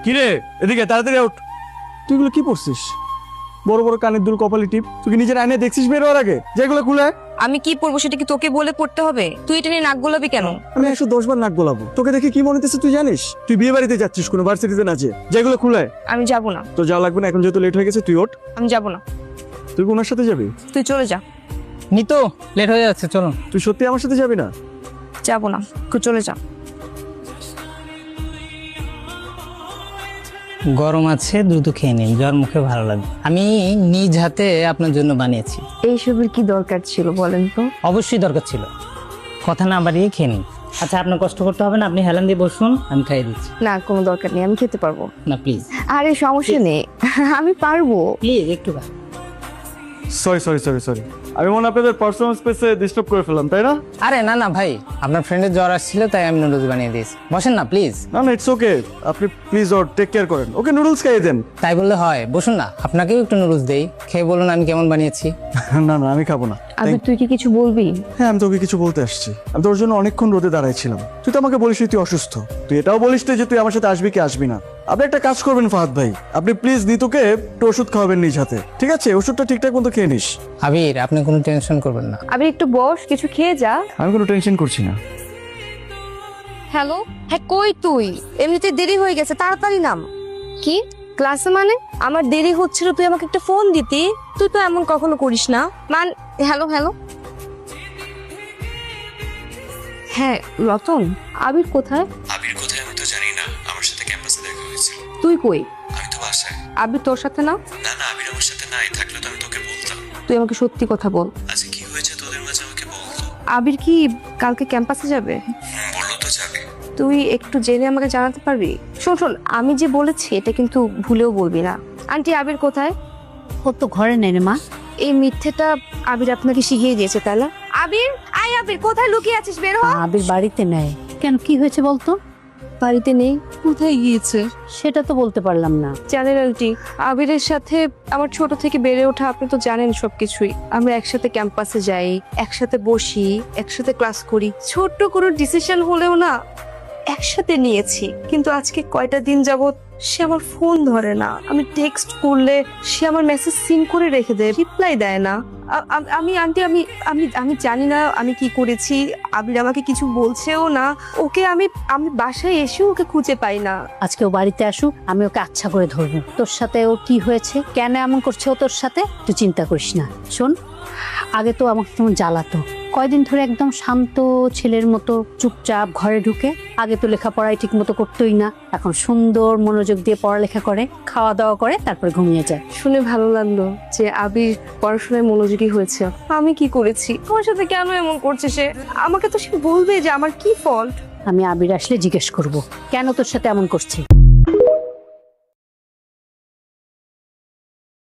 কিরে এদিকে তাড়াতাড়ি আউট। তুই এগুলো কি পড়ছিস? বড় বড় কানের দুল, কপালি টিপ, তুই কি নিজের আয়নায় দেখছিস বের হওয়ার আগে যেগুলো খুলে? আমি কি পড়বো সেটা কি তোকে বলে পড়তে হবে? তুই এটা নিয়ে নাক গোলাবি কেন? আমি 110 বার নাক গোলাবো। তোকে দেখে কি মনে হচ্ছে তুই জানিস? তুই বিয়ে বাড়িতে যাচ্ছিস, কোনো ভার্সিটিতে না, যেগুলো খুলে। আমি যাব না। তো যাওয়া লাগবে না, এখন যেহেতু লেট হয়ে গেছে তুই ওঠ। আমি যাব না। তুই ওনার সাথে যাবি? তুই চলে যা। নিতো লেট হয়ে যাচ্ছে, চলো। তুই সত্যি আমার সাথে যাবি না? যাব না, তুই চলে যা। গরম আছে, দ্রুত খেয়ে নিন, জ্বর মুখে ভালো লাগবে। আমি নিজ হাতে আপনার জন্য বানিয়েছি। এইসবের কি দরকার ছিল বলেন তো? অবশ্যই দরকার ছিল, কথা না বাড়িয়ে খেয়ে নিন। আচ্ছা, আপনার কষ্ট করতে হবে না, আপনি হেলান দিয়ে বসুন, আমি খাইয়ে দিচ্ছি। না, কোনো দরকার নেই, আমি খেতে পারবো। না প্লিজ আরে সমস্যা নেই, আমি পারবো। প্লিজ একটু সরি সরি সরি সরি, আমি মনে হয় আপনাদের পার্সোনাল স্পেসে ডিস্টার্ব করে ফেললাম, তাই না? আরে না না ভাই, আপনার ফ্রেন্ডের জ্বর আসছিল তাই আমি নুডলস বানিয়ে দিয়েছি। বসেন না প্লিজ। না না, ইটস ওকে, আপনি প্লিজ ওর টেক কেয়ার করেন, ওকে নুডলস খাইয়ে দেন। তাই বললে হয়? বসুন না, আপনাকেও একটু নুডলস দেই, খেয়ে বলুন আমি কেমন বানিয়েছি। না না, আমি খাবো না। আবির, তুই কি কিছু বলবি? হ্যাঁ, আমি তোকে কিছু বলতে আসছি। আমি তোর জন্য অনেকক্ষণ রোদে দাঁড়াইছিলাম, তুই তো আমাকে বলিস তুই অসুস্থ। তুই এটাও বলিস যে তুই আমার সাথে আসবি কি আসবি না। আপনি একটা কাজ করবেন ফাহাদ ভাই, আপনি প্লিজ নিতুকে একটু ওষুধ খাওয়াবেন নিজ হাতে, ঠিক আছে? ওষুধটা ঠিকঠাক মতো খেয়ে নিস। আবির, আপনি কোনো টেনশন করবেন না। আবির একটু বস, কিছু খেয়ে যা। আমি কোনো টেনশন করছি না। হ্যালো, হ্যাঁ কই তুই? এমনিতে দেরি হয়ে গেছে, তাড়াতাড়ি নাম। কি ক্লাসে? মানে আমার দেরি হচ্ছিল, তুই আমাকে একটা ফোন দিতি। তুই তো এমন কখনো করিস না। Hello hello. হ্যাঁ রতন, আবির কোথায়? আবির কোথায় আমি তো জানি না, আমার সাথে ক্যাম্পাসে দেখা হয়েছিল। তুই কই? আমি তো বাসায়। আবির তোর সাথে না? না না, আবির আমার সাথে নাই, থাকলে তো আমি তোকে বলতাম। তুই আমাকে সত্যি কথা বল। আচ্ছা কি হয়েছে তোদের মাঝে আমাকে বলতো। আবির কি কালকে ক্যাম্পাসে যাবে? বললো তো যাবে। তুই একটু জেনে আমাকে জানাতে পারবি? শোন শোন, আমি যে বলেছি এটা কিন্তু ভুলেও বলবি না। আন্টি, আবির কোথায়? ও তো ঘরে নেই রে মা। এই মিথ্যেটা আবির আপনাকে শিখিয়ে দিয়েছে, তাই না? আবির, আয় আবির, কোথায় লুকিয়ে আছিস? বের হ। আবির বাড়িতে নেই কেন, কি হয়েছে বলতো? বাড়িতে নেই? কোথায় গিয়েছে? সেটা তো বলতে পারলাম না। জানেন আন্টি, আবিরের সাথে আমার ছোট থেকে বেড়ে ওঠা, আপনি তো জানেন সবকিছুই। আমরা একসাথে ক্যাম্পাসে যাই, একসাথে বসি, একসাথে ক্লাস করি। ছোট্ট কোনো ডিসিশন হলেও না একসাথে নিয়েছি। কিন্তু আজকে কয়টা দিন যাবত সে আমার ফোন ধরে না। আমি টেক্সট করলে সে আমার মেসেজ সিন করে রেখে দেয়, রিপ্লাই দেয় না। আমি আন্টি, আমি আমি আমি জানি না আমি কি করেছি। আবির আমাকে কিছু বলছেও না। ওকে আমি আমি বাসায় এসেও ওকে খুঁজে পাই না। আজকে ও বাড়িতে আসুক, আমি ওকে আচ্ছা করে ধরবো। তোর সাথে ও কি হয়েছে, কেন এমন করছে ও তোর সাথে, তুই চিন্তা করিস না। শোন, আগে তো আমাকে কেমন জ্বালাতো, কয়দিন ধরে একদম শান্ত ছেলের মতো চুপচাপ ঘরে ঢুকে। আগে তো লেখাপড়াই ঠিক মতো করতোই না, এখন সুন্দর মনোযোগ দিয়ে পড়ালেখা করে, খাওয়া দাওয়া করে, তারপরে ঘুমিয়ে যায়। শুনে ভালো লাগলো যে আবির পড়াশোনায় মনোযোগী হয়েছে। আমি কি করেছি? আমার সাথে কেন এমন করছে সে? আমাকে তো সে বলবে যে আমার কি ফল্ট। আমি আবির আসলে জিজ্ঞেস করব কেন তোর সাথে এমন করছে।